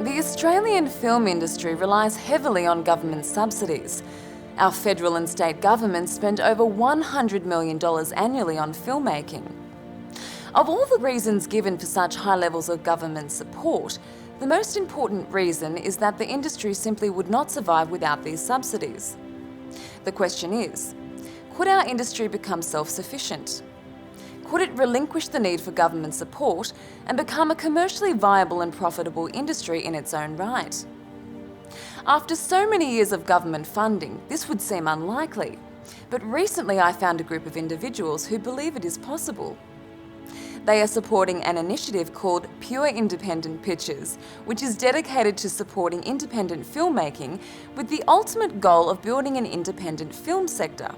The Australian film industry relies heavily on government subsidies. Our federal and state governments spend over $100 million annually on filmmaking. Of all the reasons given for such high levels of government support, the most important reason is that the industry simply would not survive without these subsidies. The question is, could our industry become self-sufficient? Could it relinquish the need for government support and become a commercially viable and profitable industry in its own right? After so many years of government funding, this would seem unlikely, but recently I found a group of individuals who believe it is possible. They are supporting an initiative called Pure Independent Pictures, which is dedicated to supporting independent filmmaking with the ultimate goal of building an independent film sector.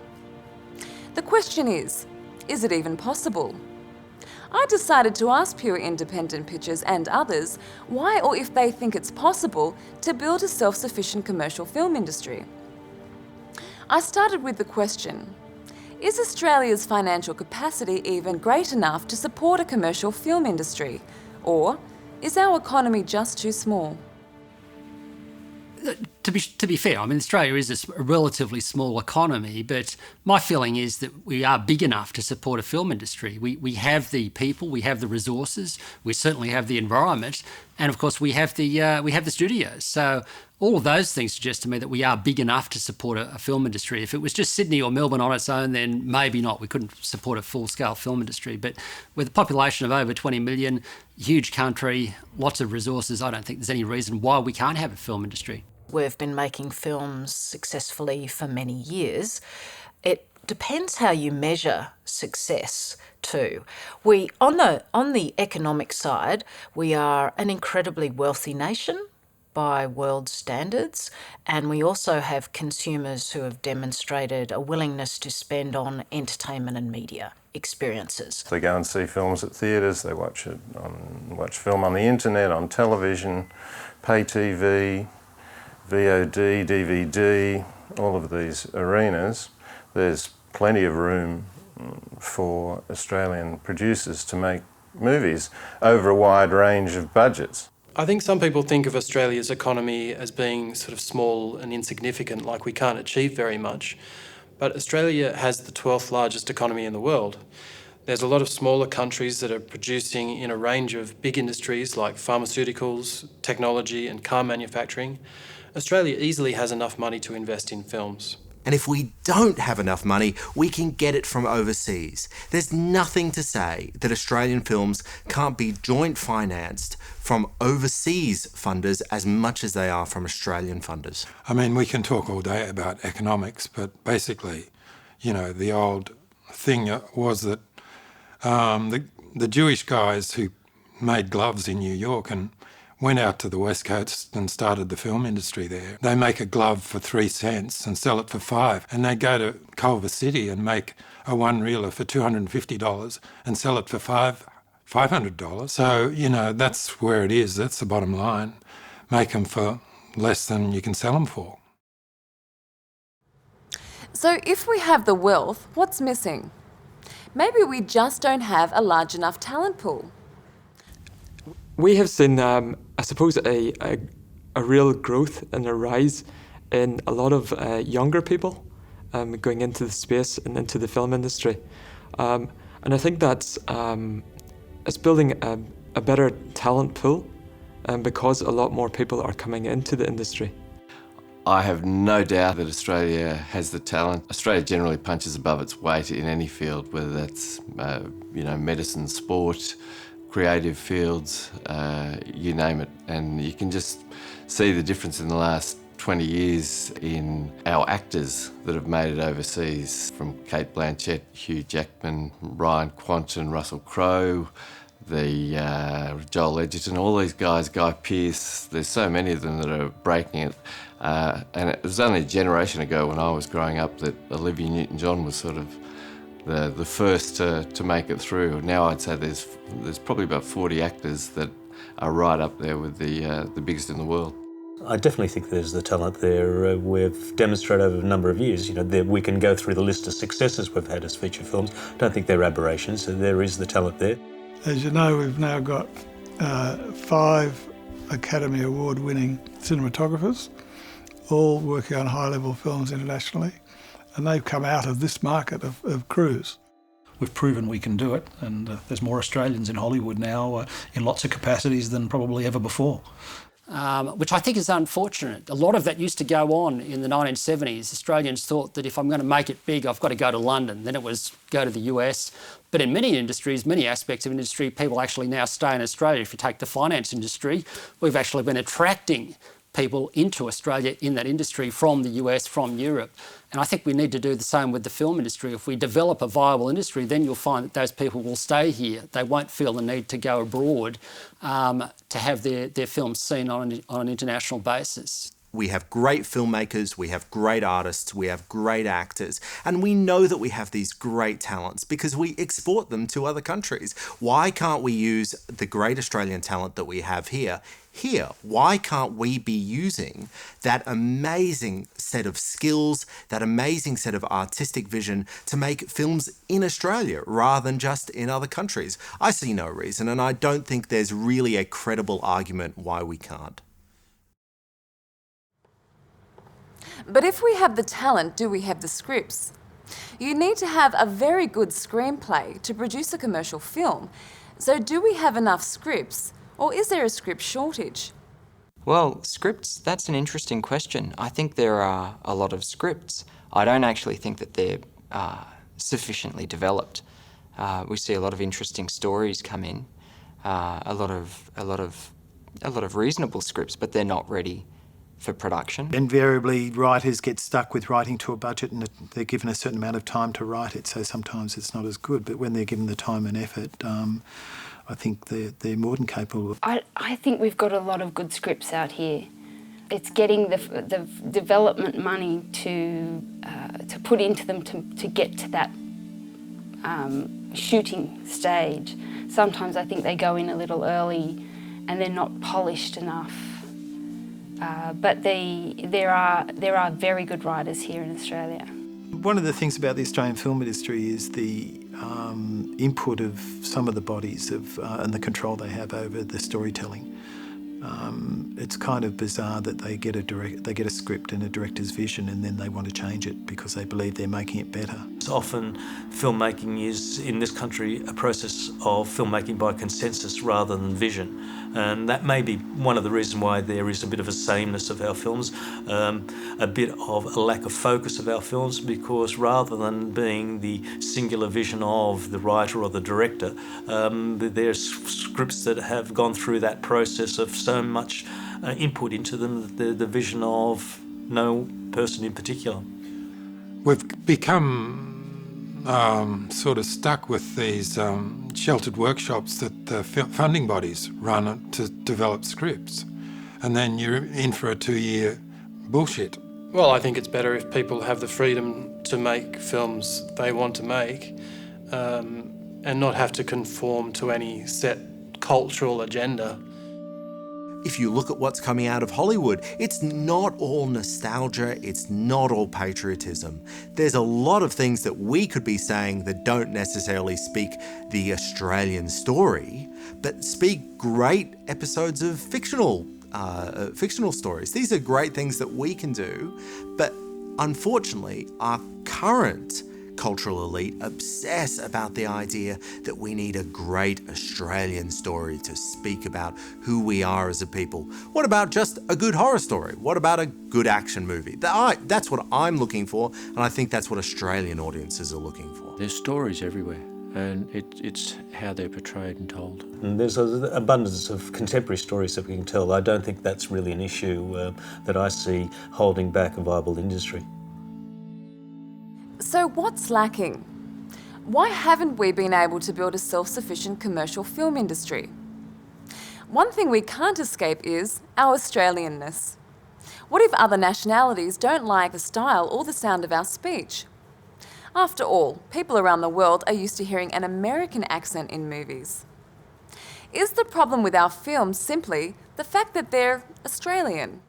The question is it even possible? I decided to ask Pure Independent Pictures and others why or if they think it's possible to build a self-sufficient commercial film industry. I started with the question, is Australia's financial capacity even great enough to support a commercial film industry? Or is our economy just too small? To be fair, I mean, Australia is a relatively small economy, but my feeling is that we are big enough to support a film industry. We have the people, we have the resources, we certainly have the environment, and of course we have the studios. So all of those things suggest to me that we are big enough to support a film industry. If it was just Sydney or Melbourne on its own, then maybe not. We couldn't support a full-scale film industry. But with a population of over 20 million, huge country, lots of resources, I don't think there's any reason why we can't have a film industry. We've been making films successfully for many years. It depends how you measure success too. On the economic side, we are an incredibly wealthy nation by world standards, and we also have consumers who have demonstrated a willingness to spend on entertainment and media experiences. They go and see films at theatres, they watch film on the internet, on television, pay TV, VOD, DVD, all of these arenas. There's plenty of room for Australian producers to make movies over a wide range of budgets. I think some people think of Australia's economy as being sort of small and insignificant, like we can't achieve very much. But Australia has the 12th largest economy in the world. There's a lot of smaller countries that are producing in a range of big industries like pharmaceuticals, technology and car manufacturing. Australia easily has enough money to invest in films. And if we don't have enough money, we can get it from overseas. There's nothing to say that Australian films can't be joint financed from overseas funders as much as they are from Australian funders. I mean, we can talk all day about economics, but basically, the old thing was that the Jewish guys who made gloves in New York and went out to the West Coast and started the film industry there. They make a glove for 3 cents and sell it for $5. And they go to Culver City and make a one-reeler for $250 and sell it for $500. So, that's where it is. That's the bottom line. Make them for less than you can sell them for. So if we have the wealth, what's missing? Maybe we just don't have a large enough talent pool. We have seen, I suppose, a real growth and a rise in a lot of younger people going into the space and into the film industry. And I think that's it's building a better talent pool because a lot more people are coming into the industry. I have no doubt that Australia has the talent. Australia generally punches above its weight in any field, whether that's medicine, sport, creative fields, you name it. And you can just see the difference in the last 20 years in our actors that have made it overseas, from Kate Blanchett, Hugh Jackman, Ryan Quanten, Russell Crowe, Joel Edgerton, all these guys, Guy Pearce. There's so many of them that are breaking it. And it was only a generation ago when I was growing up that Olivia Newton-John was sort of the first to make it through. Now I'd say there's probably about 40 actors that are right up there with the biggest in the world. I definitely think there's the talent there. We've demonstrated over a number of years, we can go through the list of successes we've had as feature films. I don't think they're aberrations, so there is the talent there. As you know, we've now got 5 Academy Award-winning cinematographers, all working on high-level films internationally, and they've come out of this market of crews. We've proven we can do it, and there's more Australians in Hollywood now in lots of capacities than probably ever before. Which I think is unfortunate. A lot of that used to go on in the 1970s. Australians thought that if I'm going to make it big, I've got to go to London. Then it was go to the US. But in many industries, many aspects of industry, people actually now stay in Australia. If you take the finance industry, we've actually been attracting people into Australia in that industry from the US, from Europe. And I think we need to do the same with the film industry. If we develop a viable industry, then you'll find that those people will stay here. They won't feel the need to go abroad to have their films seen on an international basis. We have great filmmakers, we have great artists, we have great actors, and we know that we have these great talents because we export them to other countries. Why can't we use the great Australian talent that we have here? Why can't we be using that amazing set of skills, that amazing set of artistic vision to make films in Australia rather than just in other countries? I see no reason, and I don't think there's really a credible argument why we can't. But if we have the talent, do we have the scripts? You need to have a very good screenplay to produce a commercial film. So do we have enough scripts, or is there a script shortage? Well, scripts, that's an interesting question. I think there are a lot of scripts. I don't actually think that they're sufficiently developed. We see a lot of interesting stories come in, a lot of reasonable scripts, but they're not ready for production. Invariably, writers get stuck with writing to a budget and they're given a certain amount of time to write it, so sometimes it's not as good. But when they're given the time and effort, I think they're more than capable. I think we've got a lot of good scripts out here. It's getting the development money to put into them to get to that shooting stage. Sometimes I think they go in a little early and they're not polished enough. But there are very good writers here in Australia. One of the things about the Australian film industry is the input of some of the bodies and the control they have over the storytelling. It's kind of bizarre that they get a script and a director's vision and then they want to change it because they believe they're making it better. Often filmmaking is, in this country, a process of filmmaking by consensus rather than vision. And that may be one of the reasons why there is a bit of a sameness of our films, a bit of a lack of focus of our films, because rather than being the singular vision of the writer or the director, there's scripts that have gone through that process of so much input into them, the vision of no person in particular. We've become sort of stuck with these sheltered workshops that the funding bodies run to develop scripts, and then you're in for a 2-year bullshit. Well, I think it's better if people have the freedom to make films they want to make and not have to conform to any set cultural agenda. If you look at what's coming out of Hollywood, it's not all nostalgia, it's not all patriotism. There's a lot of things that we could be saying that don't necessarily speak the Australian story, but speak great episodes of fictional stories. These are great things that we can do, but unfortunately, our current cultural elite obsess about the idea that we need a great Australian story to speak about who we are as a people. What about just a good horror story? What about a good action movie? That's what I'm looking for, and I think that's what Australian audiences are looking for. There's stories everywhere, and it's how they're portrayed and told. And there's an abundance of contemporary stories that we can tell. I don't think that's really an issue that I see holding back a viable industry. So what's lacking? Why haven't we been able to build a self-sufficient commercial film industry? One thing we can't escape is our Australianness. What if other nationalities don't like the style or the sound of our speech? After all, people around the world are used to hearing an American accent in movies. Is the problem with our films simply the fact that they're Australian?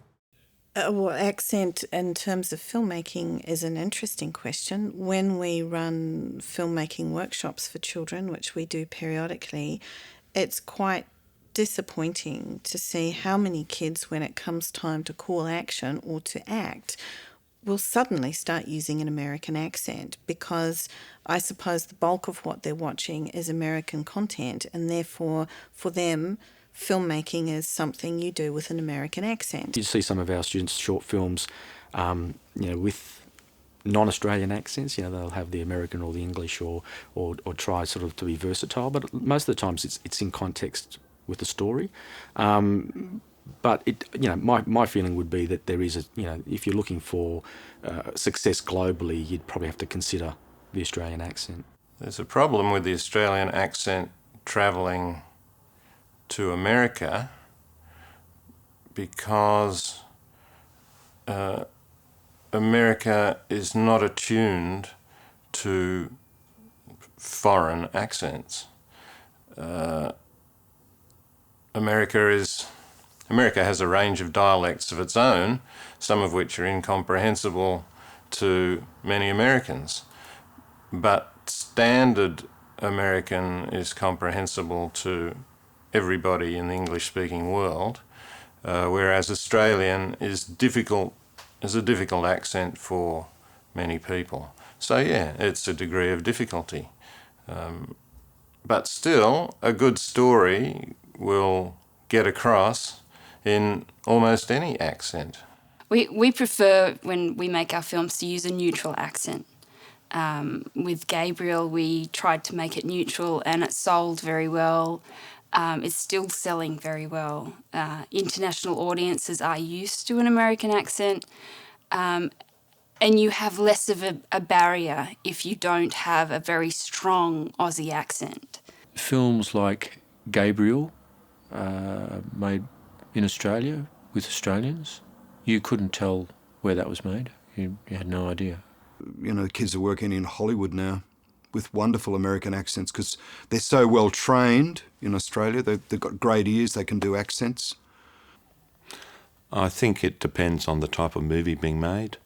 Well, accent in terms of filmmaking is an interesting question. When we run filmmaking workshops for children, which we do periodically, it's quite disappointing to see how many kids, when it comes time to call action or to act, will suddenly start using an American accent, because I suppose the bulk of what they're watching is American content, and therefore for them filmmaking is something you do with an American accent. You see some of our students' short films, with non-Australian accents. They'll have the American or the English, or try sort of to be versatile. But most of the times it's in context with the story. But my feeling would be that there is if you're looking for success globally, you'd probably have to consider the Australian accent. There's a problem with the Australian accent travelling to America because America is not attuned to foreign accents. America has a range of dialects of its own, some of which are incomprehensible to many Americans. But standard American is comprehensible to everybody in the English-speaking world, whereas Australian is a difficult accent for many people. So yeah, it's a degree of difficulty. But still, a good story will get across in almost any accent. We prefer, when we make our films, to use a neutral accent. With Gabriel, we tried to make it neutral and it sold very well. It's still selling very well. International audiences are used to an American accent, and you have less of a barrier if you don't have a very strong Aussie accent. Films like Gabriel, made in Australia with Australians, you couldn't tell where that was made. You had no idea. Kids are working in Hollywood now with wonderful American accents because they're so well trained in Australia. They've got great ears, they can do accents. I think it depends on the type of movie being made.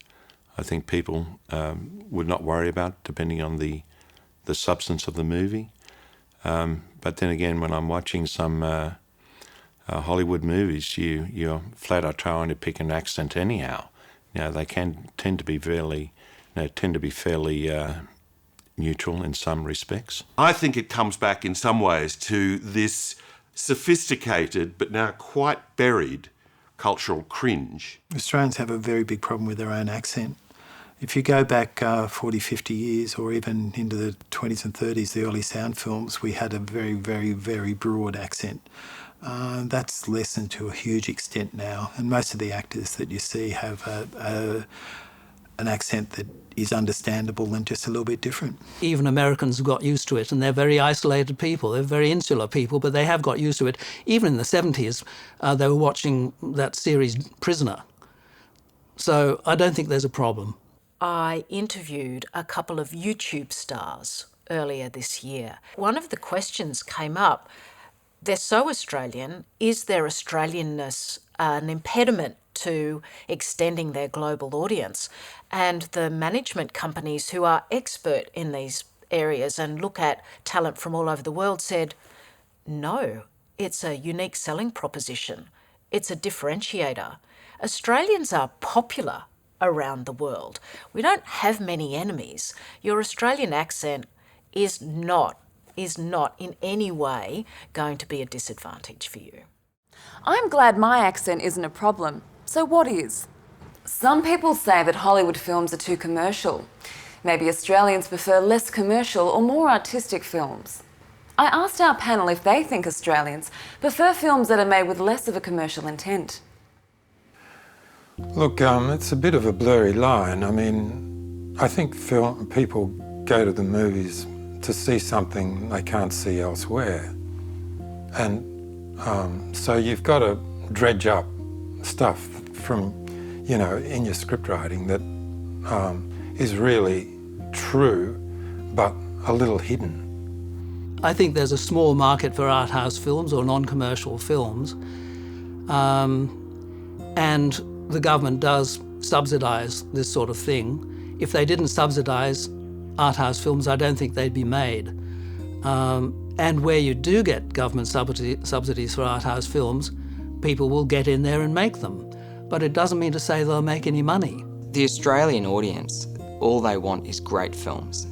I think people would not worry about, depending on the substance of the movie. But then again, when I'm watching some Hollywood movies, you're flat out trying to pick an accent anyhow. They can tend to be fairly neutral in some respects. I think it comes back in some ways to this sophisticated but now quite buried cultural cringe. Australians have a very big problem with their own accent. If you go back 40, 50 years, or even into the 20s and 30s, the early sound films, we had a very, very, very broad accent. That's lessened to a huge extent now, and most of the actors that you see have an accent that is understandable and just a little bit different. Even Americans have got used to it, and they're very isolated people. They're very insular people, but they have got used to it. Even in the 70s, they were watching that series Prisoner. So I don't think there's a problem. I interviewed a couple of YouTube stars earlier this year. One of the questions came up, they're so Australian, is their Australianness an impediment to extending their global audience? And the management companies who are expert in these areas and look at talent from all over the world said, no, it's a unique selling proposition. It's a differentiator. Australians are popular around the world. We don't have many enemies. Your Australian accent is not in any way going to be a disadvantage for you. I'm glad my accent isn't a problem. So what is? Some people say that Hollywood films are too commercial. Maybe Australians prefer less commercial or more artistic films. I asked our panel if they think Australians prefer films that are made with less of a commercial intent. Look, it's a bit of a blurry line. I mean, I think people go to the movies to see something they can't see elsewhere. And so you've got to dredge up stuff from, in your script writing that is really true, but a little hidden. I think there's a small market for art house films or non-commercial films. And the government does subsidise this sort of thing. If they didn't subsidise art house films, I don't think they'd be made. And where you do get government subsidies for art house films, people will get in there and make them. But it doesn't mean to say they'll make any money. The Australian audience, all they want is great films.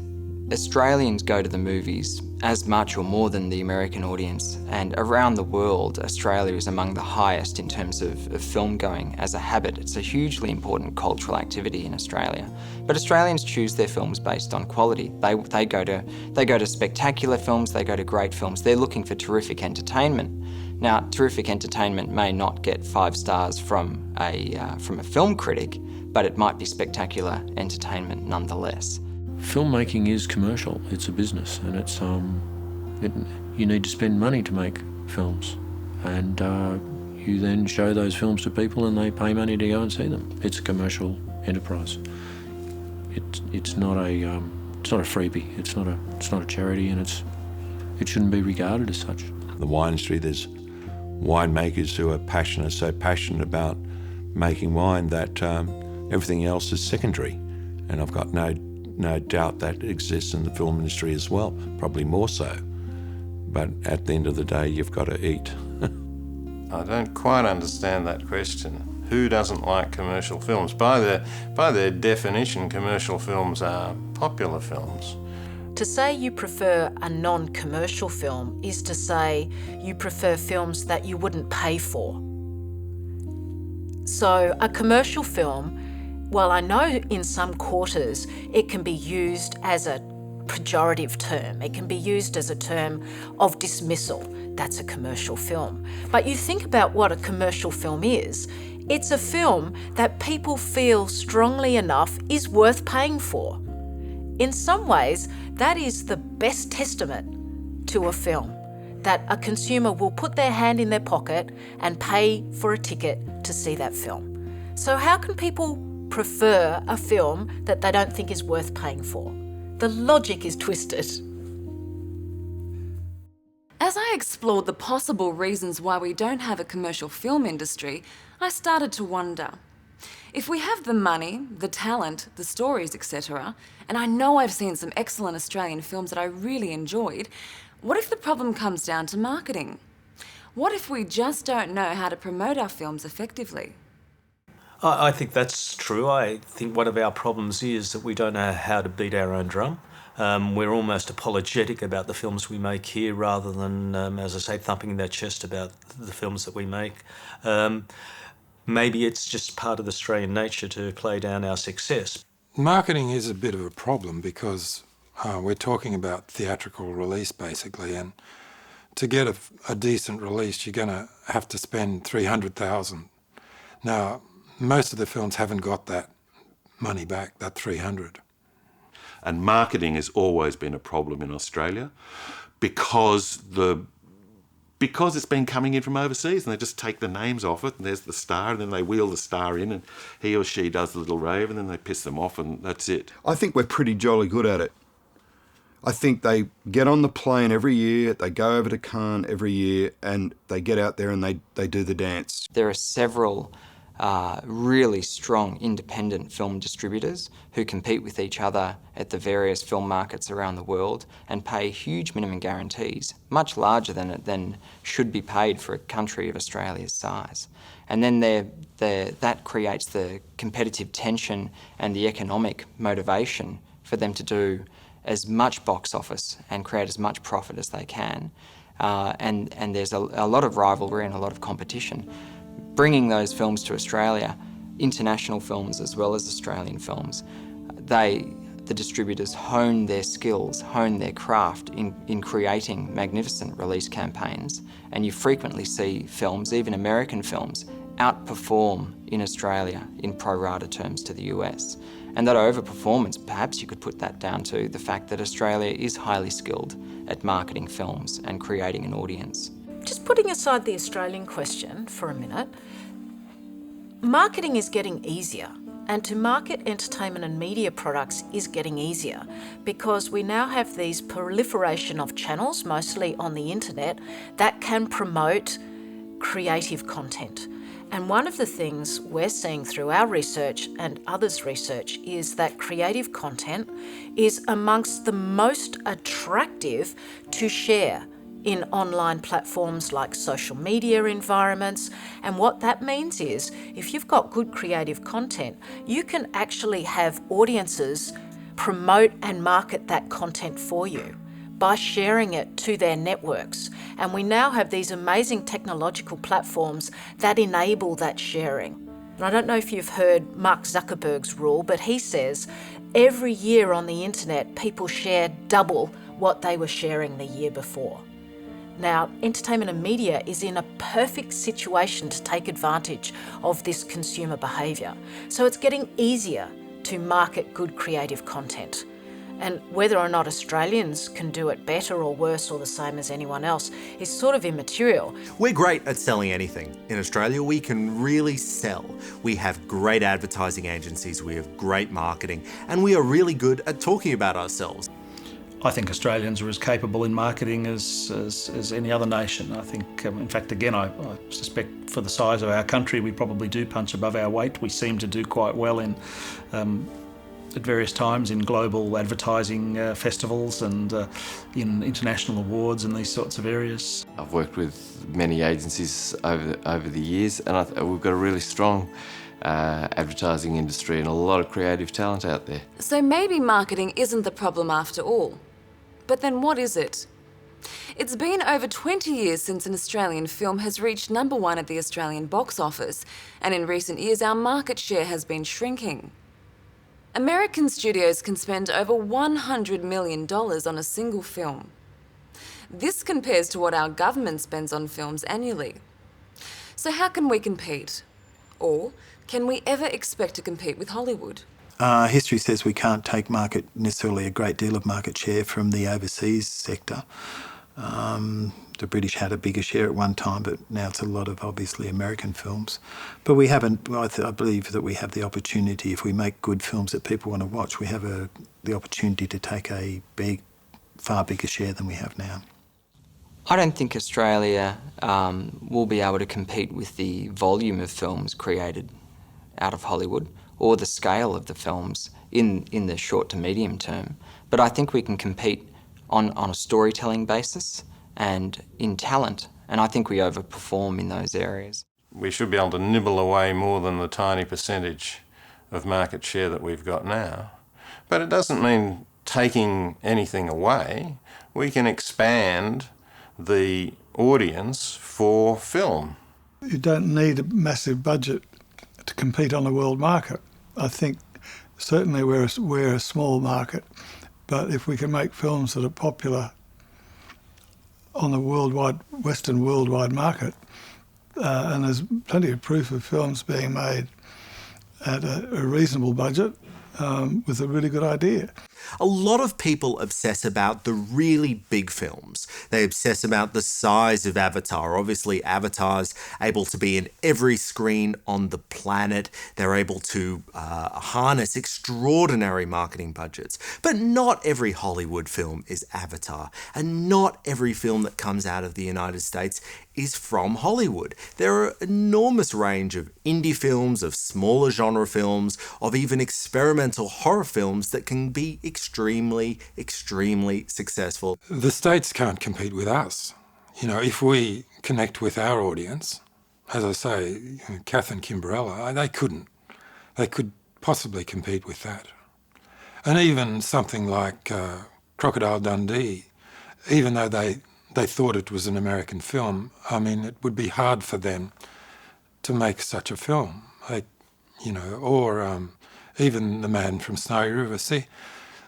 Australians go to the movies as much or more than the American audience, and around the world, Australia is among the highest in terms of film going as a habit. It's a hugely important cultural activity in Australia. But Australians choose their films based on quality. They go to spectacular films, they go to great films. They're looking for terrific entertainment. Now, terrific entertainment may not get 5 stars from a film critic, but it might be spectacular entertainment nonetheless. Filmmaking is commercial. It's a business, and it's you need to spend money to make films, and you then show those films to people, and they pay money to go and see them. It's a commercial enterprise. It's not a freebie. It's not a charity, and it shouldn't be regarded as such. The wine industry, there's winemakers who are so passionate about making wine that everything else is secondary, and I've got no doubt that exists in the film industry as well, probably more so. But at the end of the day, you've got to eat. I don't quite understand that question. Who doesn't like commercial films? By their definition, commercial films are popular films. To say you prefer a non-commercial film is to say you prefer films that you wouldn't pay for. So a commercial film, well, I know in some quarters it can be used as a pejorative term. It can be used as a term of dismissal. That's a commercial film. But you think about what a commercial film is. It's a film that people feel strongly enough is worth paying for. In some ways, that is the best testament to a film, that a consumer will put their hand in their pocket and pay for a ticket to see that film. So how can people prefer a film that they don't think is worth paying for? The logic is twisted. As I explored the possible reasons why we don't have a commercial film industry, I started to wonder. If we have the money, the talent, the stories, etc., and I know I've seen some excellent Australian films that I really enjoyed, what if the problem comes down to marketing? What if we just don't know how to promote our films effectively? I think that's true. I think one of our problems is that we don't know how to beat our own drum. We're almost apologetic about the films we make here rather than, as I say, thumping their chest about the films that we make. Maybe it's just part of Australian nature to play down our success. Marketing is a bit of a problem because we're talking about theatrical release basically, and to get a decent release you're going to have to spend $300,000. Now, most of the films haven't got that money back, that 300. And marketing has always been a problem in Australia because it's been coming in from overseas and they just take the names off it and there's the star and then they wheel the star in and he or she does the little rave and then they piss them off and that's it. I think we're pretty jolly good at it. I think they get on the plane every year, they go over to Cannes every year and they get out there and they do the dance. There are several really strong independent film distributors who compete with each other at the various film markets around the world and pay huge minimum guarantees, much larger than should be paid for a country of Australia's size. And then that creates the competitive tension and the economic motivation for them to do as much box office and create as much profit as they can. And there's a lot of rivalry and a lot of competition. Bringing those films to Australia, international films as well as Australian films, the distributors hone their skills, hone their craft in creating magnificent release campaigns. And you frequently see films, even American films, outperform in Australia in pro rata terms to the US. And that overperformance, perhaps you could put that down to the fact that Australia is highly skilled at marketing films and creating an audience. Just putting aside the Australian question for a minute, marketing is getting easier, and to market entertainment and media products is getting easier because we now have these proliferation of channels, mostly on the internet, that can promote creative content. And one of the things we're seeing through our research and others' research is that creative content is amongst the most attractive to share in online platforms like social media environments. And what that means is, if you've got good creative content, you can actually have audiences promote and market that content for you by sharing it to their networks. And we now have these amazing technological platforms that enable that sharing. And I don't know if you've heard Mark Zuckerberg's rule, but he says every year on the internet, people share double what they were sharing the year before. Now, entertainment and media is in a perfect situation to take advantage of this consumer behaviour. So it's getting easier to market good creative content. And whether or not Australians can do it better or worse or the same as anyone else is sort of immaterial. We're great at selling anything. In Australia, we can really sell. We have great advertising agencies, we have great marketing, and we are really good at talking about ourselves. I think Australians are as capable in marketing as any other nation. I think, in fact, again, I suspect for the size of our country, we probably do punch above our weight. We seem to do quite well in at various times in global advertising festivals and in international awards and these sorts of areas. I've worked with many agencies over the years, and we've got a really strong advertising industry and a lot of creative talent out there. So maybe marketing isn't the problem after all. But then what is it? It's been over 20 years since an Australian film has reached #1 at the Australian box office, and in recent years our market share has been shrinking. American studios can spend over $100 million on a single film. This compares to what our government spends on films annually. So how can we compete? Or can we ever expect to compete with Hollywood? History says we can't take necessarily a great deal of market share from the overseas sector. The British had a bigger share at one time, but now it's a lot of obviously American films. But we haven't, I believe that we have the opportunity, if we make good films that people want to watch, we have the opportunity to take a far bigger share than we have now. I don't think Australia will be able to compete with the volume of films created out of Hollywood or the scale of the films in the short to medium term. But I think we can compete on a storytelling basis and in talent, and I think we overperform in those areas. We should be able to nibble away more than the tiny percentage of market share that we've got now. But it doesn't mean taking anything away. We can expand the audience for film. You don't need a massive budget to compete on the world market. I think certainly we're a small market, but if we can make films that are popular on the Western worldwide market, and there's plenty of proof of films being made at a reasonable budget with a really good idea. A lot of people obsess about the really big films. They obsess about the size of Avatar. Obviously, Avatar's able to be in every screen on the planet. They're able to harness extraordinary marketing budgets. But not every Hollywood film is Avatar, and not every film that comes out of the United States is from Hollywood. There are an enormous range of indie films, of smaller genre films, of even experimental horror films that can be extremely, extremely successful. The States can't compete with us. You know, if we connect with our audience, as I say, Kath and Kimberella, they couldn't. They could possibly compete with that. And even something like Crocodile Dundee, even though they thought it was an American film, I mean, it would be hard for them to make such a film. Or even The Man from Snowy River. See,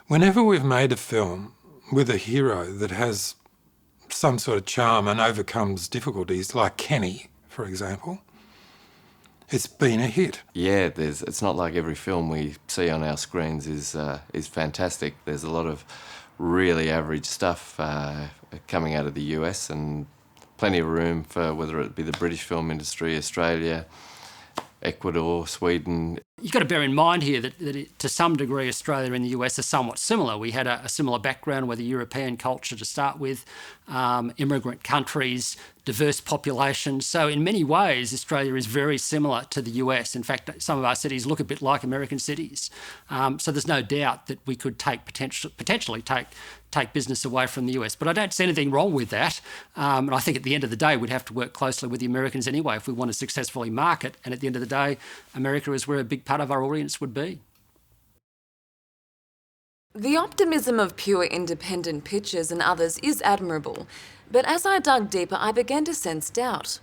whenever we've made a film with a hero that has some sort of charm and overcomes difficulties, like Kenny, for example, it's been a hit. Yeah, it's not like every film we see on our screens is fantastic. There's a lot of really average stuff coming out of the US, and plenty of room for whether it be the British film industry, Australia, Ecuador, Sweden. You've got to bear in mind here that to some degree Australia and the US are somewhat similar. We had a similar background with a European culture to start with, immigrant countries, diverse populations. So in many ways Australia is very similar to the US. In fact, some of our cities look a bit like American cities. So there's no doubt that we could potentially take business away from the US. But I don't see anything wrong with that. And I think at the end of the day, we'd have to work closely with the Americans anyway if we want to successfully market. And at the end of the day, America is where a big part of our audience would be. The optimism of pure independent pictures and others is admirable, but as I dug deeper, I began to sense doubt.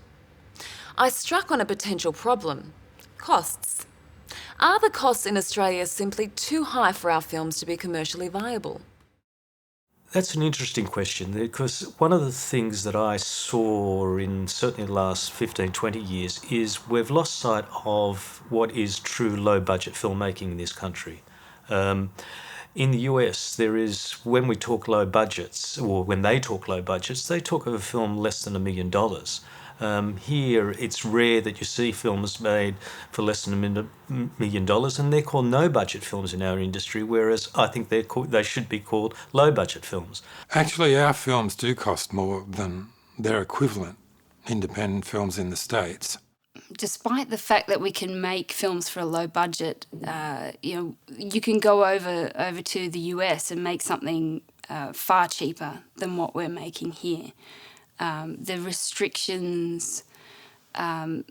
I struck on a potential problem: costs. Are the costs in Australia simply too high for our films to be commercially viable? That's an interesting question, because one of the things that I saw in certainly the last 15, 20 years is we've lost sight of what is true low-budget filmmaking in this country. In the US, there is, when we talk low budgets, or when they talk low budgets, they talk of a film less than $1 million. Here, it's rare that you see films made for less than $1 million, and they're called no-budget films in our industry, whereas I think they should be called low-budget films. Actually, our films do cost more than their equivalent independent films in the States. Despite the fact that we can make films for a low budget, you can go over to the US and make something far cheaper than what we're making here. The restrictions to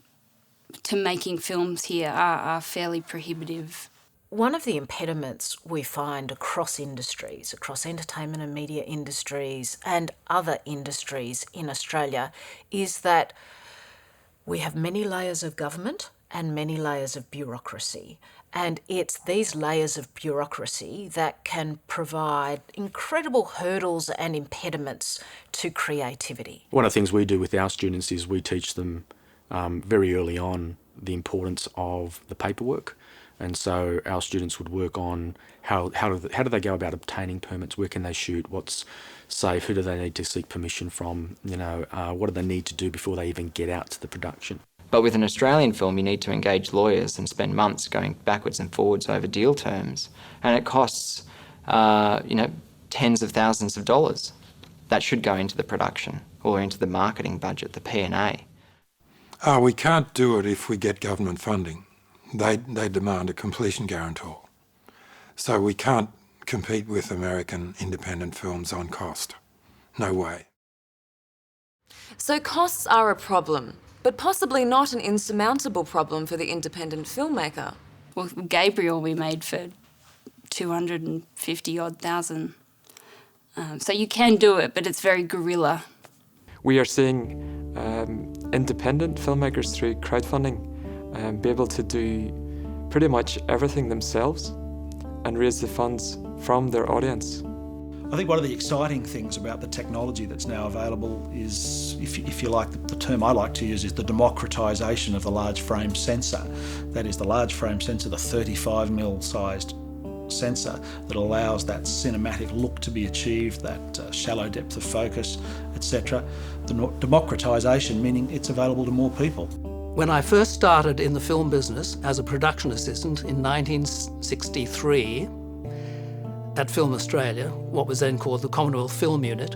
making films here are fairly prohibitive. One of the impediments we find across industries, across entertainment and media industries and other industries in Australia, is that we have many layers of government and many layers of bureaucracy. And it's these layers of bureaucracy that can provide incredible hurdles and impediments to creativity. One of the things we do with our students is we teach them very early on the importance of the paperwork. And so our students would work on how do they go about obtaining permits, where can they shoot, what's safe, who do they need to seek permission from, what do they need to do before they even get out to the production. But with an Australian film, you need to engage lawyers and spend months going backwards and forwards over deal terms. And it costs, tens of thousands of dollars. That should go into the production or into the marketing budget, the P&A. We can't do it if we get government funding. They demand a completion guarantor. So we can't compete with American independent films on cost. No way. So costs are a problem, but possibly not an insurmountable problem for the independent filmmaker. Well, Gabriel we made for 250-odd thousand. So you can do it, but it's very guerrilla. We are seeing independent filmmakers through crowdfunding be able to do pretty much everything themselves and raise the funds from their audience. I think one of the exciting things about the technology that's now available is, if you like, the term I like to use is the democratisation of the large frame sensor. That is the large frame sensor, the 35mm sized sensor that allows that cinematic look to be achieved, that shallow depth of focus, etc. The democratisation meaning it's available to more people. When I first started in the film business as a production assistant in 1963 at Film Australia, what was then called the Commonwealth Film Unit,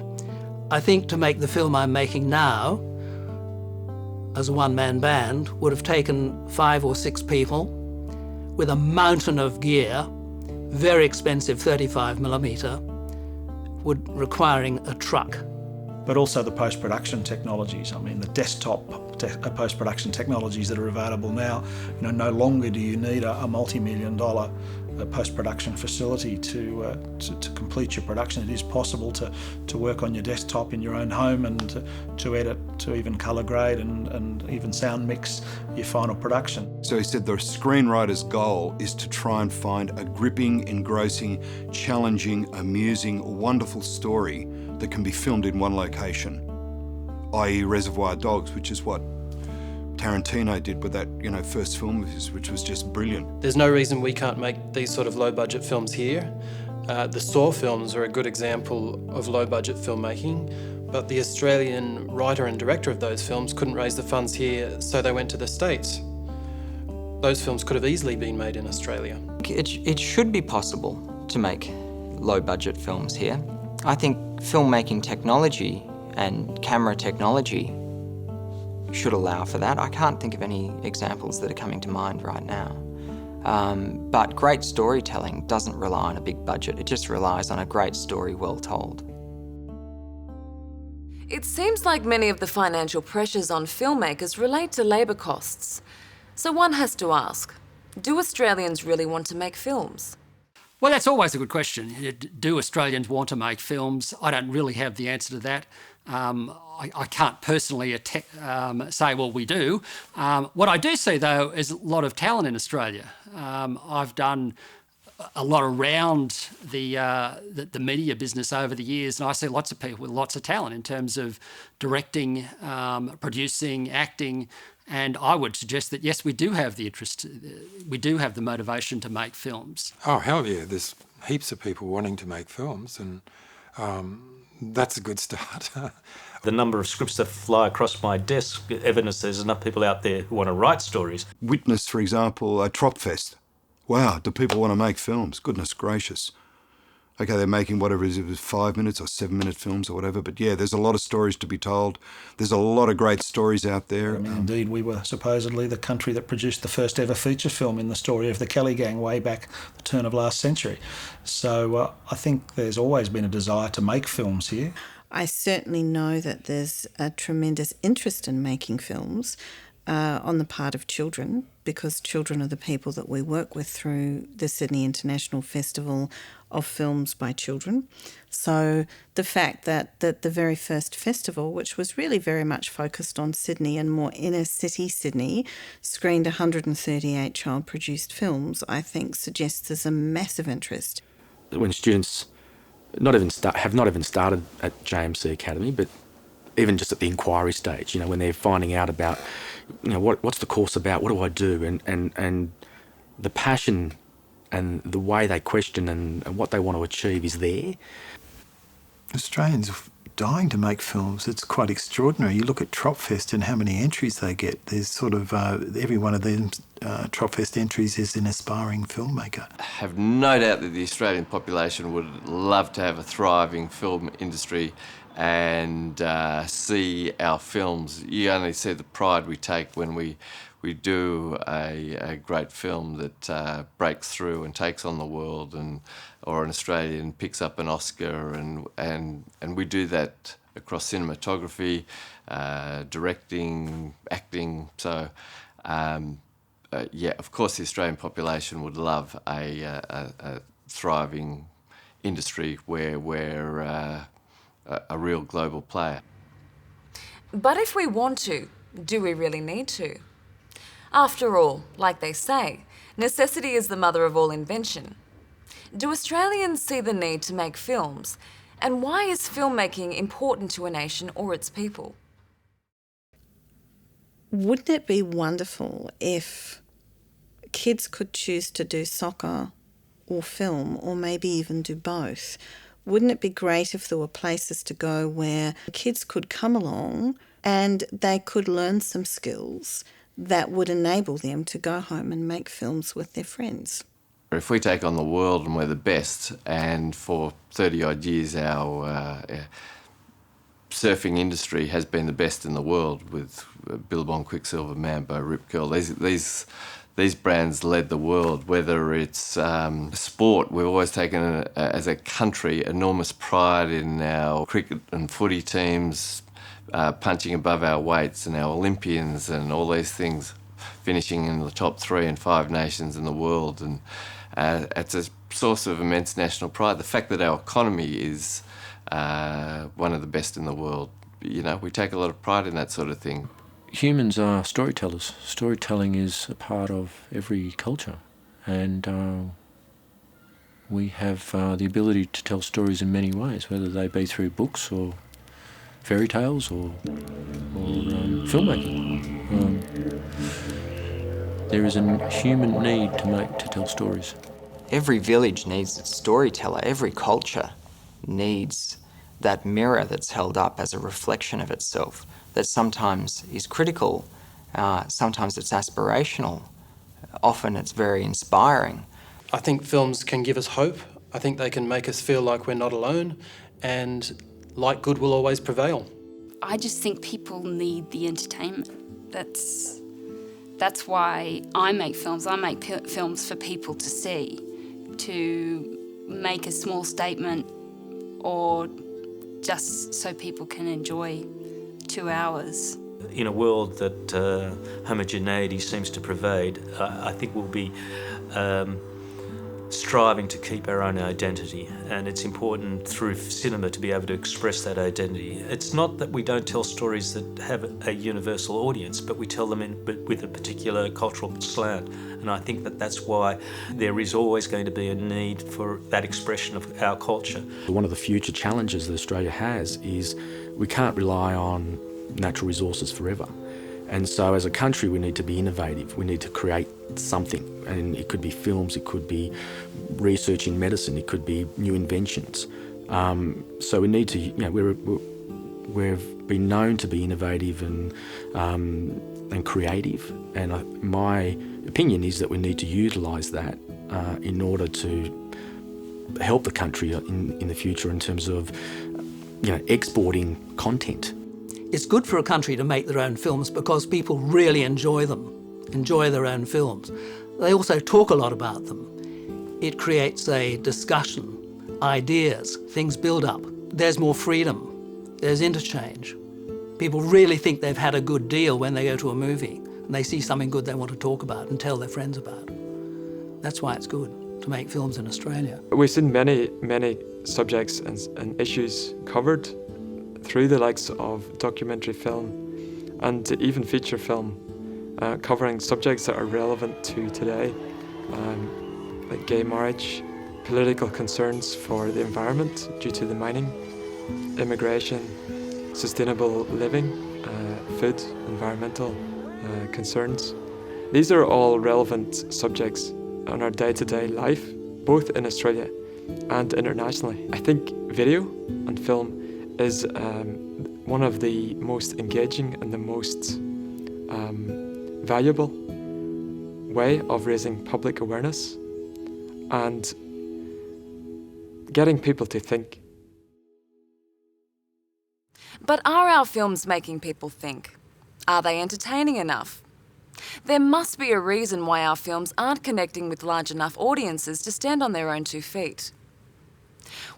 I think to make the film I'm making now as a one-man band would have taken 5 or 6 people with a mountain of gear, very expensive 35mm, requiring a truck. But also the post-production technologies. I mean, the desktop post-production technologies that are available now, no longer do you need a multi-million-dollar post-production facility to complete your production. It is possible to work on your desktop in your own home and to edit, to even colour grade and even sound mix your final production. So he said the screenwriter's goal is to try and find a gripping, engrossing, challenging, amusing, wonderful story that can be filmed in one location, i.e. Reservoir Dogs, which is what Tarantino did with that, first film of his, which was just brilliant. There's no reason we can't make these sort of low-budget films here. The Saw films are a good example of low-budget filmmaking, but the Australian writer and director of those films couldn't raise the funds here, so they went to the States. Those films could have easily been made in Australia. It should be possible to make low-budget films here. I think filmmaking technology and camera technology should allow for that. I can't think of any examples that are coming to mind right now. But great storytelling doesn't rely on a big budget. It just relies on a great story well told. It seems like many of the financial pressures on filmmakers relate to labour costs. So one has to ask, do Australians really want to make films? Well, that's always a good question. Do Australians want to make films? I don't really have the answer to that. I can't personally say, well, we do. What I do see, though, is a lot of talent in Australia. I've done a lot around the media business over the years, and I see lots of people with lots of talent in terms of directing, producing, acting, and I would suggest that, yes, we do have the interest, we do have the motivation to make films. Oh, hell yeah, there's heaps of people wanting to make films, and that's a good start. The number of scripts that fly across my desk evidence there's enough people out there who want to write stories. Witness, for example, a Tropfest. Wow, do people want to make films? Goodness gracious. Okay, they're making whatever it is, 5 minutes or 7-minute films or whatever, but yeah, there's a lot of stories to be told. There's a lot of great stories out there. I mean, indeed, we were supposedly the country that produced the first ever feature film in the story of the Kelly Gang way back the turn of last century. So I think there's always been a desire to make films here. I certainly know that there's a tremendous interest in making films on the part of children, because children are the people that we work with through the Sydney International Festival of Films by Children. So the fact that the very first festival, which was really very much focused on Sydney and more inner city Sydney, screened 138 child-produced films, I think suggests there's a massive interest. When students have not even started at JMC Academy, but even just at the inquiry stage, when they're finding out about, what's the course about, what do I do, and the passion and the way they question and what they want to achieve is there. Australians are dying to make films. It's quite extraordinary. You look at Tropfest and how many entries they get. There's sort of every one of them Tropfest entries is an aspiring filmmaker. I have no doubt that the Australian population would love to have a thriving film industry and see our films. You only see the pride we take when we do a great film that breaks through and takes on the world, or an Australian picks up an Oscar, and we do that across cinematography, directing, acting. So yeah, of course the Australian population would love a thriving industry where we're a real global player. But if we want to, do we really need to? After all, like they say, necessity is the mother of all invention. Do Australians see the need to make films? And why is filmmaking important to a nation or its people? Wouldn't it be wonderful if kids could choose to do soccer or film, or maybe even do both? Wouldn't it be great if there were places to go where kids could come along and they could learn some skills that would enable them to go home and make films with their friends? If we take on the world and we're the best, and for 30-odd years our surfing industry has been the best in the world with Billabong, Quicksilver, Mambo, Rip Curl, these brands led the world. Whether it's sport, we've always taken, as a country, enormous pride in our cricket and footy teams punching above our weights, and our Olympians and all these things finishing in the top 3 in 5 nations in the world. And it's a source of immense national pride. The fact that our economy is one of the best in the world, we take a lot of pride in that sort of thing. Humans are storytellers. Storytelling is a part of every culture, and we have the ability to tell stories in many ways, whether they be through books or fairy tales or filmmaking. There is a human need to tell stories. Every village needs its storyteller. Every culture needs that mirror that's held up as a reflection of itself, that sometimes is critical, sometimes it's aspirational, Often it's very inspiring. I think films can give us hope. I think they can make us feel like we're not alone, and like good will always prevail. I just think people need the entertainment. That's why I make films. I make films for people to see, to make a small statement, or just so people can enjoy 2 hours. In a world that homogeneity seems to pervade, I think we'll be striving to keep our own identity, and it's important through cinema to be able to express that identity. It's not that we don't tell stories that have a universal audience, but we tell them with a particular cultural slant, and I think that that's why there is always going to be a need for that expression of our culture. One of the future challenges that Australia has is we can't rely on natural resources forever. And so as a country we need to be innovative, we need to create something, and it could be films, it could be research in medicine, it could be new inventions. So we need to, we've been known to be innovative and creative, and my opinion is that we need to utilise that in order to help the country in the future in terms of exporting content. It's good for a country to make their own films because people really enjoy them, enjoy their own films. They also talk a lot about them. It creates a discussion, ideas, things build up. There's more freedom, there's interchange. People really think they've had a good deal when they go to a movie and they see something good they want to talk about and tell their friends about. That's why it's good to make films in Australia. We've seen many subjects and issues covered through the likes of documentary film and even feature film, covering subjects that are relevant to today, like gay marriage, political concerns for the environment due to the mining, immigration, sustainable living, food, environmental concerns. These are all relevant subjects on our day-to-day life, both in Australia and internationally. I think video and film is one of the most engaging and the most valuable way of raising public awareness and getting people to think. But are our films making people think? Are they entertaining enough? There must be a reason why our films aren't connecting with large enough audiences to stand on their own 2 feet.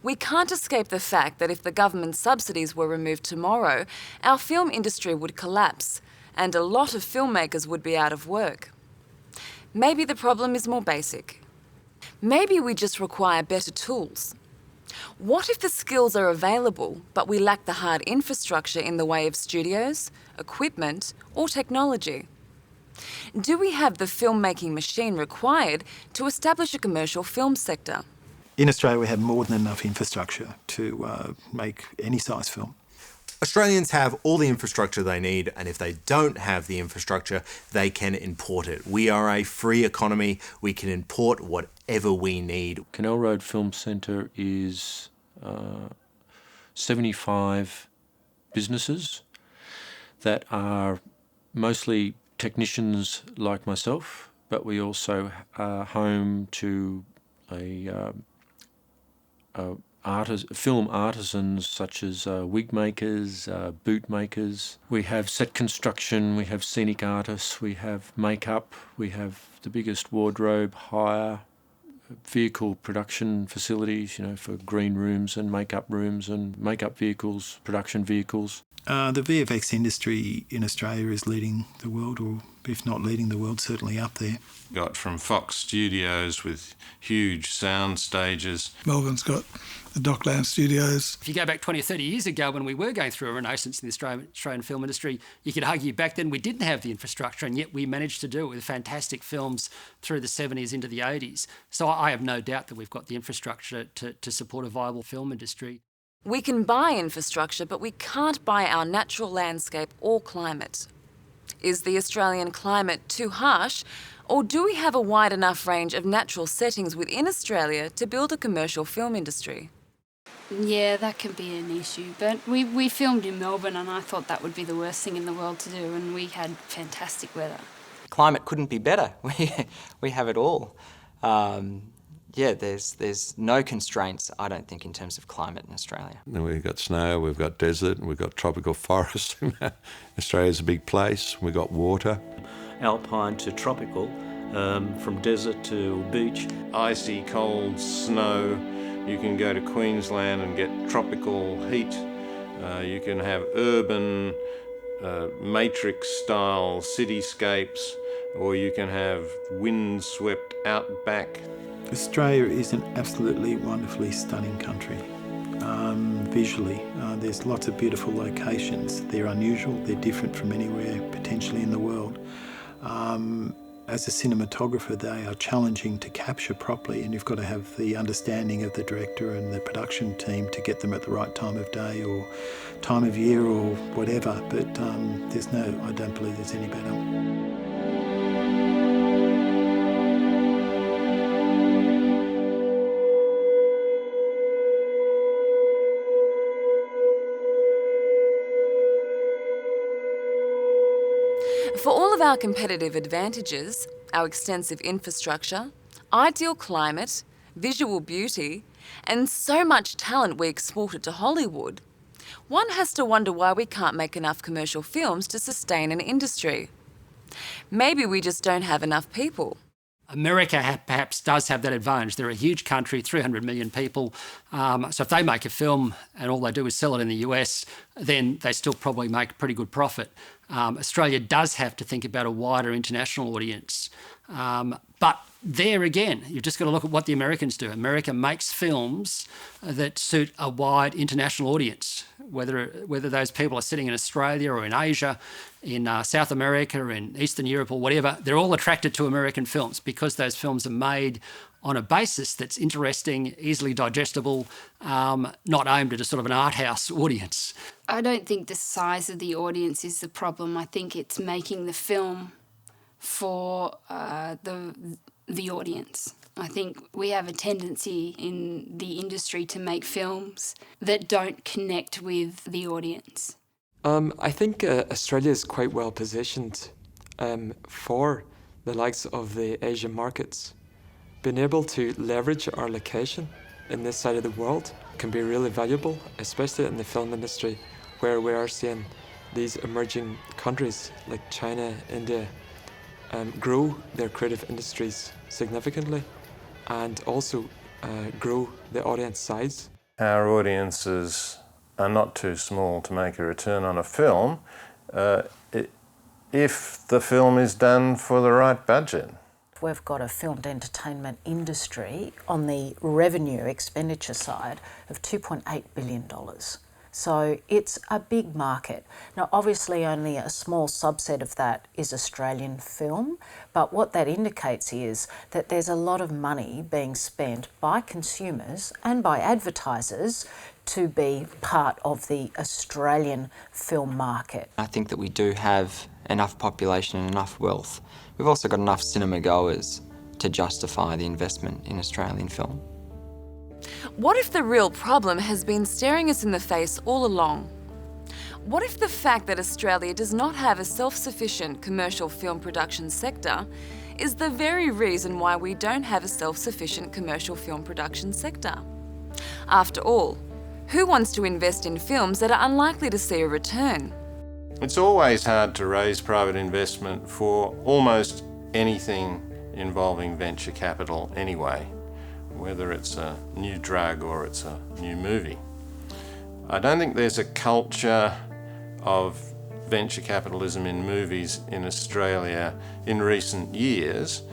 We can't escape the fact that if the government subsidies were removed tomorrow, our film industry would collapse and a lot of filmmakers would be out of work. Maybe the problem is more basic. Maybe we just require better tools. What if the skills are available, but we lack the hard infrastructure in the way of studios, equipment, or technology? Do we have the filmmaking machine required to establish a commercial film sector? In Australia, we have more than enough infrastructure to make any size film. Australians have all the infrastructure they need, and if they don't have the infrastructure, they can import it. We are a free economy. We can import whatever we need. Canal Road Film Centre is 75 businesses that are mostly technicians like myself, but we also are home to film artisans such as wig makers, boot makers. We have set construction, we have scenic artists, we have makeup, we have the biggest wardrobe hire, vehicle production facilities, for green rooms and makeup vehicles, production vehicles. The VFX industry in Australia is leading the world, or if not leading the world, certainly up there. Got from Fox Studios with huge sound stages. Melbourne's got the Dockland Studios. If you go back 20 or 30 years ago when we were going through a renaissance in the Australian film industry, you could argue back then we didn't have the infrastructure, and yet we managed to do it with fantastic films through the 70s into the 80s. So I have no doubt that we've got the infrastructure to support a viable film industry. We can buy infrastructure, but we can't buy our natural landscape or climate. Is the Australian climate too harsh, or do we have a wide enough range of natural settings within Australia to build a commercial film industry? Yeah, that can be an issue, but we filmed in Melbourne and I thought that would be the worst thing in the world to do, and we had fantastic weather. climate couldn't be better. We have it all. There's no constraints, I don't think, in terms of climate in Australia. And we've got snow, we've got desert, and we've got tropical forest. Australia's a big place. We've got water. Alpine to tropical, from desert to beach. Icy, cold, snow. You can go to Queensland and get tropical heat. You can have urban, matrix-style cityscapes, or you can have wind-swept outback. Australia is an absolutely wonderfully stunning country. Visually, there's lots of beautiful locations. They're unusual, they're different from anywhere potentially in the world. As a cinematographer, they are challenging to capture properly, and you've got to have the understanding of the director and the production team to get them at the right time of day or time of year or whatever, but I don't believe there's any better. For all of our competitive advantages, our extensive infrastructure, ideal climate, visual beauty, and so much talent we exported to Hollywood, one has to wonder why we can't make enough commercial films to sustain an industry. Maybe we just don't have enough people. America perhaps does have that advantage. They're a huge country, 300 million people. So if they make a film and all they do is sell it in the US, then they still probably make a pretty good profit. Australia does have to think about a wider international audience. But there again, you've just got to look at what the Americans do. America makes films that suit a wide international audience, whether those people are sitting in Australia or in Asia, in South America, in Eastern Europe or whatever. They're all attracted to American films because those films are made on a basis that's interesting, easily digestible, not aimed at a sort of an art house audience. I don't think the size of the audience is the problem. I think it's making the film for the audience. I think we have a tendency in the industry to make films that don't connect with the audience. I think Australia is quite well positioned for the likes of the Asian markets. Being able to leverage our location in this side of the world can be really valuable, especially in the film industry, where we are seeing these emerging countries like China, India, grow their creative industries significantly and also grow the audience size. Our audiences are not too small to make a return on a film if the film is done for the right budget. We've got a filmed entertainment industry on the revenue expenditure side of $2.8 billion. So it's a big market. Now, obviously only a small subset of that is Australian film, but what that indicates is that there's a lot of money being spent by consumers and by advertisers to be part of the Australian film market. I think that we do have enough population and enough wealth. We've also got enough cinema goers to justify the investment in Australian film. What if the real problem has been staring us in the face all along? What if the fact that Australia does not have a self-sufficient commercial film production sector is the very reason why we don't have a self-sufficient commercial film production sector? After all, who wants to invest in films that are unlikely to see a return? It's always hard to raise private investment for almost anything involving venture capital anyway, whether it's a new drug or it's a new movie. I don't think there's a culture of venture capitalism in movies in Australia in recent years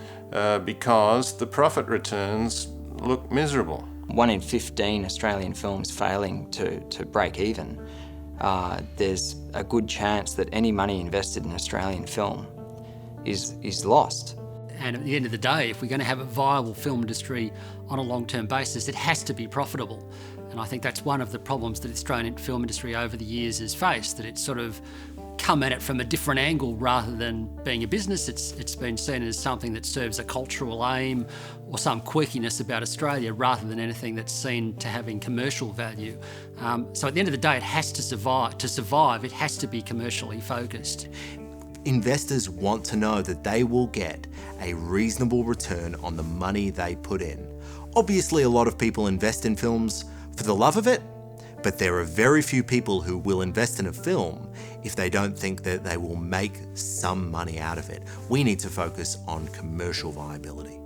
because the profit returns look miserable. 1 in 15 Australian films failing to break even. There's a good chance that any money invested in Australian film is lost. And at the end of the day, if we're going to have a viable film industry on a long-term basis, it has to be profitable. And I think that's one of the problems that the Australian film industry over the years has faced, that it's sort of come at it from a different angle rather than being a business. It's been seen as something that serves a cultural aim or some quirkiness about Australia rather than anything that's seen to having commercial value. So at the end of the day, it has to survive. To survive, it has to be commercially focused. investors want to know that they will get a reasonable return on the money they put in. Obviously, a lot of people invest in films for the love of it, but there are very few people who will invest in a film if they don't think that they will make some money out of it. We need to focus on commercial viability.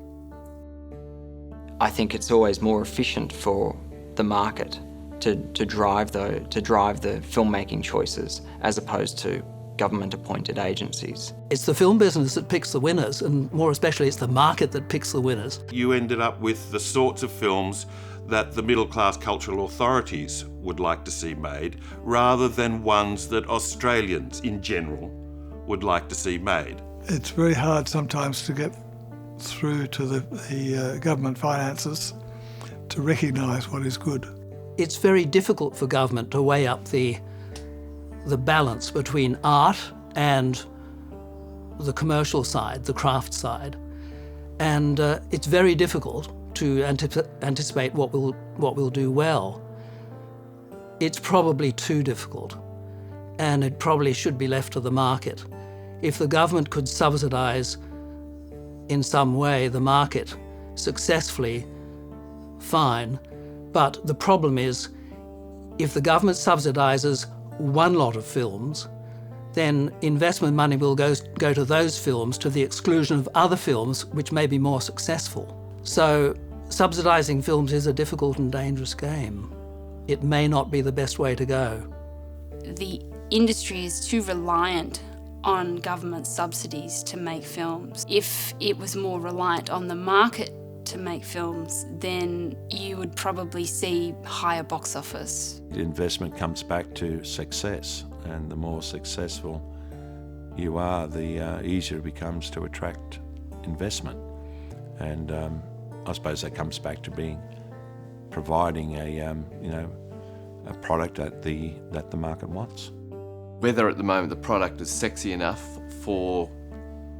I think it's always more efficient for the market to drive the filmmaking choices as opposed to government-appointed agencies. It's the film business that picks the winners, and more especially it's the market that picks the winners. You ended up with the sorts of films that the middle-class cultural authorities would like to see made, rather than ones that Australians in general would like to see made. It's very hard sometimes to get through to the government finances to recognise what is good. It's very difficult for government to weigh up the balance between art and the commercial side, the craft side. And it's very difficult to anticipate what will do well. It's probably too difficult, and it probably should be left to the market. If the government could subsidise in some way the market successfully, fine. But the problem is, if the government subsidises one lot of films, then investment money will go to those films to the exclusion of other films which may be more successful. So subsidising films is a difficult and dangerous game. It may not be the best way to go. The industry is too reliant on government subsidies to make films. If it was more reliant on the market to make films, then you would probably see higher box office. Investment comes back to success, and the more successful you are, the easier it becomes to attract investment. And I suppose that comes back to providing a product that the market wants. Whether at the moment the product is sexy enough for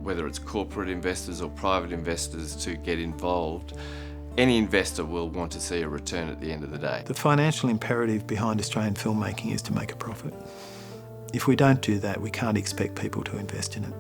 whether it's corporate investors or private investors to get involved, any investor will want to see a return at the end of the day. The financial imperative behind Australian filmmaking is to make a profit. If we don't do that, we can't expect people to invest in it.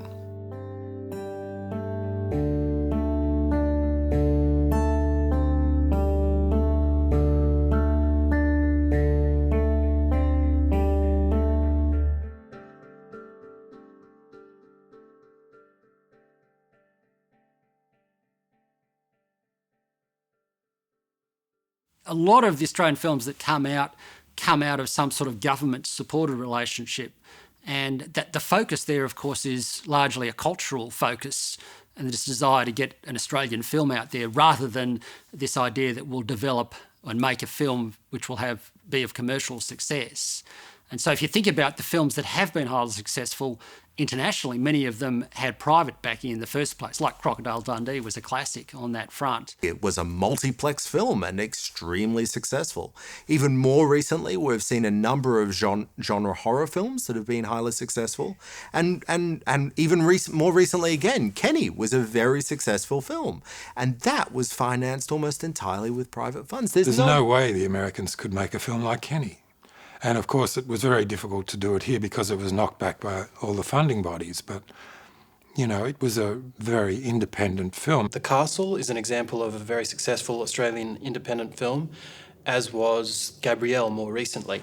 A lot of the Australian films that come out of some sort of government-supported relationship, and that the focus there, of course, is largely a cultural focus and this desire to get an Australian film out there rather than this idea that we'll develop and make a film which will be of commercial success. And so if you think about the films that have been highly successful internationally, many of them had private backing in the first place, like Crocodile Dundee was a classic on that front. It was a multiplex film and extremely successful. Even more recently, we've seen a number of genre horror films that have been highly successful. And even more recently again, Kenny was a very successful film. And that was financed almost entirely with private funds. There's no way the Americans could make a film like Kenny. And of course, it was very difficult to do it here because it was knocked back by all the funding bodies. But, it was a very independent film. The Castle is an example of a very successful Australian independent film, as was Gabrielle more recently.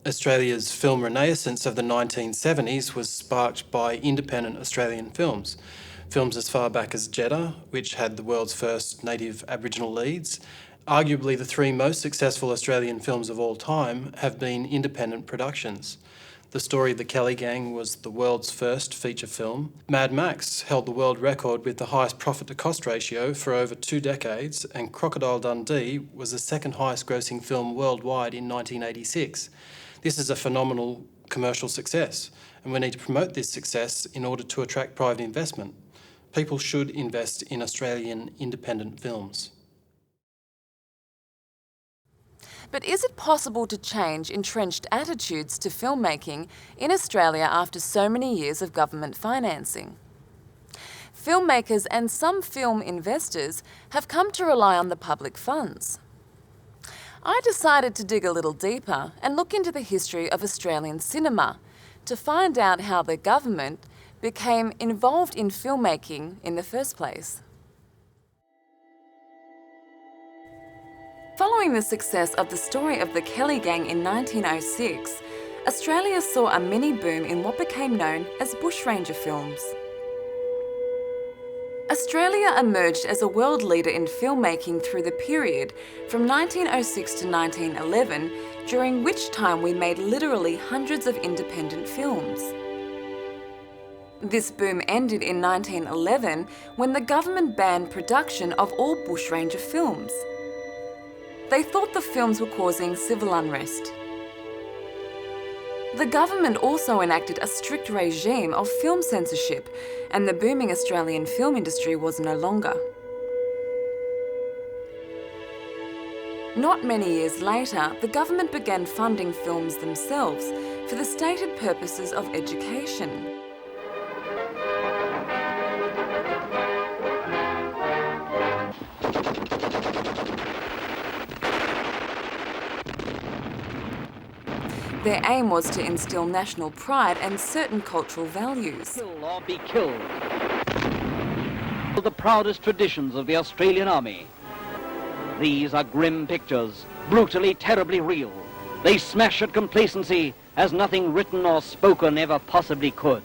Australia's film renaissance of the 1970s was sparked by independent Australian films. Films as far back as Jeddah, which had the world's first native Aboriginal leads. Arguably the three most successful Australian films of all time have been independent productions. The Story of the Kelly Gang was the world's first feature film. Mad Max held the world record with the highest profit-to-cost ratio for over 2 decades, and Crocodile Dundee was the second highest grossing film worldwide in 1986. This is a phenomenal commercial success, and we need to promote this success in order to attract private investment. People should invest in Australian independent films. But is it possible to change entrenched attitudes to filmmaking in Australia after so many years of government financing? Filmmakers and some film investors have come to rely on the public funds. I decided to dig a little deeper and look into the history of Australian cinema to find out how the government became involved in filmmaking in the first place. Following the success of The Story of the Kelly Gang in 1906, Australia saw a mini boom in what became known as bushranger films. Australia emerged as a world leader in filmmaking through the period from 1906 to 1911, during which time we made literally hundreds of independent films. This boom ended in 1911 when the government banned production of all bushranger films. They thought the films were causing civil unrest. The government also enacted a strict regime of film censorship, and the booming Australian film industry was no longer. Not many years later, the government began funding films themselves for the stated purposes of education. Their aim was to instill national pride and certain cultural values. Kill or be killed. The proudest traditions of the Australian Army. These are grim pictures, brutally, terribly real. They smash at complacency as nothing written or spoken ever possibly could.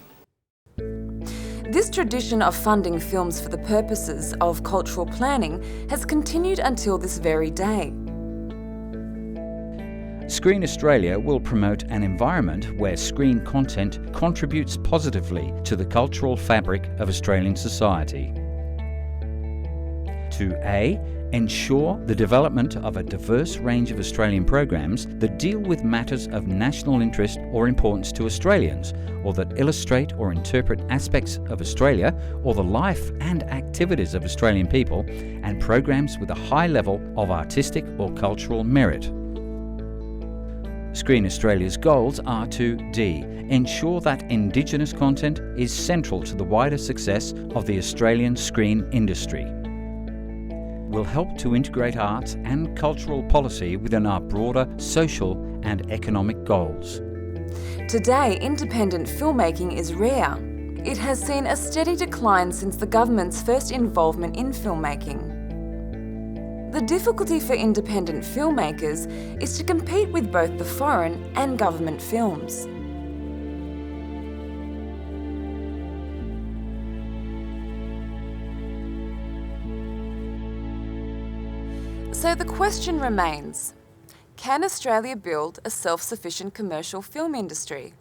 This tradition of funding films for the purposes of cultural planning has continued until this very day. Screen Australia will promote an environment where screen content contributes positively to the cultural fabric of Australian society. To A. Ensure the development of a diverse range of Australian programs that deal with matters of national interest or importance to Australians, or that illustrate or interpret aspects of Australia or the life and activities of Australian people, and programs with a high level of artistic or cultural merit. Screen Australia's goals are to D. Ensure that Indigenous content is central to the wider success of the Australian screen industry. Will help to integrate arts and cultural policy within our broader social and economic goals. Today, independent filmmaking is rare. It has seen a steady decline since the government's first involvement in filmmaking. The difficulty for independent filmmakers is to compete with both the foreign and government films. So the question remains, can Australia build a self-sufficient commercial film industry?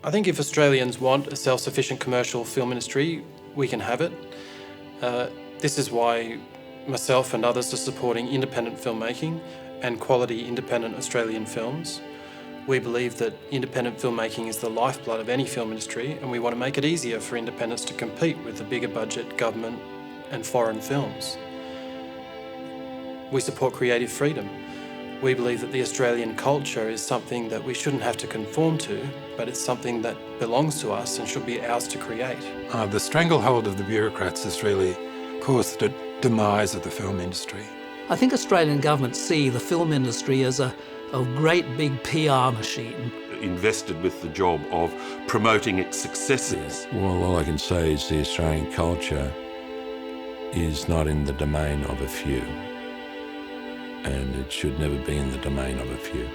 I think if Australians want a self-sufficient commercial film industry, we can have it. This is why myself and others are supporting independent filmmaking and quality independent Australian films. We believe that independent filmmaking is the lifeblood of any film industry, and we want to make it easier for independents to compete with the bigger budget government and foreign films. We support creative freedom. We believe that the Australian culture is something that we shouldn't have to conform to, but it's something that belongs to us and should be ours to create. The stranglehold of the bureaucrats has really caused the demise of the film industry. I think Australian governments see the film industry as a great big PR machine. Invested with the job of promoting its successes. Well, all I can say is the Australian culture is not in the domain of a few, and it should never be in the domain of a few.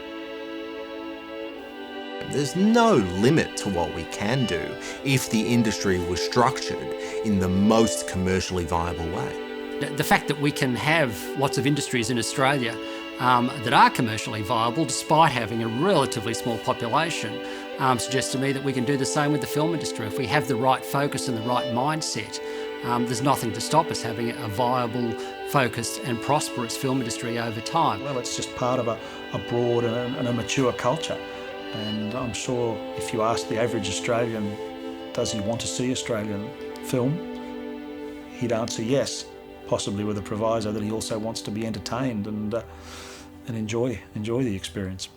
There's no limit to what we can do if the industry was structured in the most commercially viable way. The fact that we can have lots of industries in Australia that are commercially viable despite having a relatively small population suggests to me that we can do the same with the film industry. If we have the right focus and the right mindset, there's nothing to stop us having a viable, focused and prosperous film industry over time. Well, it's just part of a broad and a mature culture. And I'm sure if you ask the average Australian, does he want to see Australian film, he'd answer yes, possibly with a proviso that he also wants to be entertained and enjoy the experience.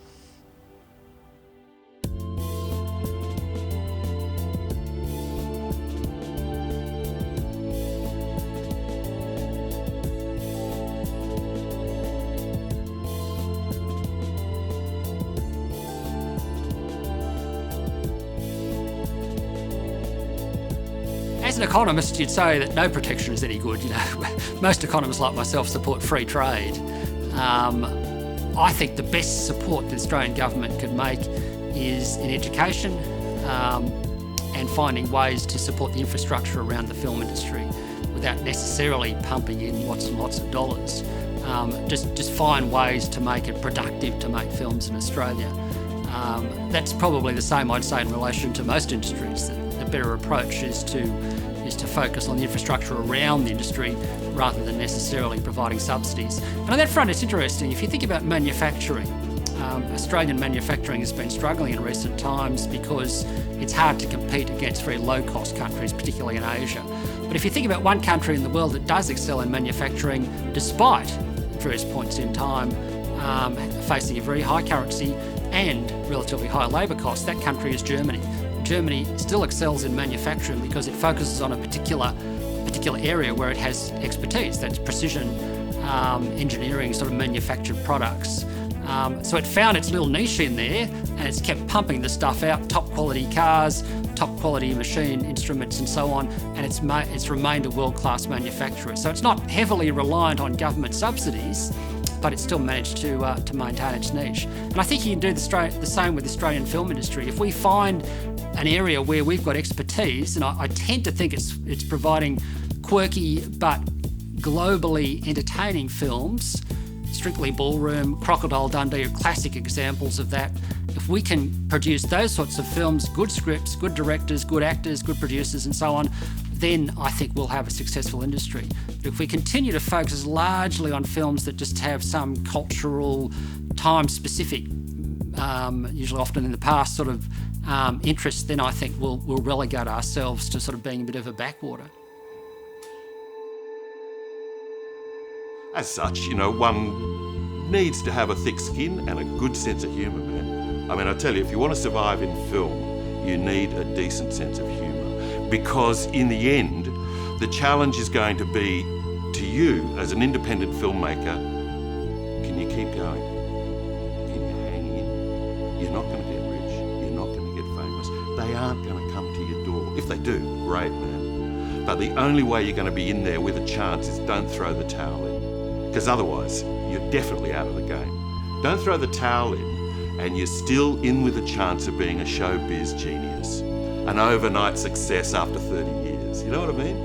As an economist, you'd say that no protection is any good. Most economists like myself support free trade. I think the best support the Australian government could make is in education and finding ways to support the infrastructure around the film industry without necessarily pumping in lots and lots of dollars. Just find ways to make it productive to make films in Australia. That's probably the same, I'd say, in relation to most industries. The better approach is to focus on the infrastructure around the industry rather than necessarily providing subsidies. And on that front, it's interesting. If you think about manufacturing, Australian manufacturing has been struggling in recent times because it's hard to compete against very low-cost countries, particularly in Asia. But if you think about one country in the world that does excel in manufacturing, despite at various points in time facing a very high currency and relatively high labour costs, that country is Germany. Germany still excels in manufacturing because it focuses on a particular area where it has expertise. That's precision engineering, sort of manufactured products. So it found its little niche in there, and it's kept pumping the stuff out, top quality cars, top quality machine instruments and so on, and it's remained a world-class manufacturer. So it's not heavily reliant on government subsidies, but it's still managed to maintain its niche. And I think you can do the same with the Australian film industry. If we find an area where we've got expertise, and I tend to think it's providing quirky but globally entertaining films. Strictly Ballroom, Crocodile Dundee are classic examples of that. If we can produce those sorts of films, good scripts, good directors, good actors, good producers and so on, then I think we'll have a successful industry. But if we continue to focus largely on films that just have some cultural, time-specific, usually often in the past, sort of interest, then I think we'll relegate ourselves to sort of being a bit of a backwater. As such, one needs to have a thick skin and a good sense of humour, man. I mean, I tell you, if you want to survive in film, you need a decent sense of humour. Because in the end, the challenge is going to be to you as an independent filmmaker, can you keep going? Can you hang in? You're not going to get rich. You're not going to get famous. They aren't going to come to your door. If they do, great, man. But the only way you're going to be in there with a chance is don't throw the towel in. Because otherwise, you're definitely out of the game. Don't throw the towel in, and you're still in with a chance of being a showbiz genius, an overnight success after 30 years. You know what I mean?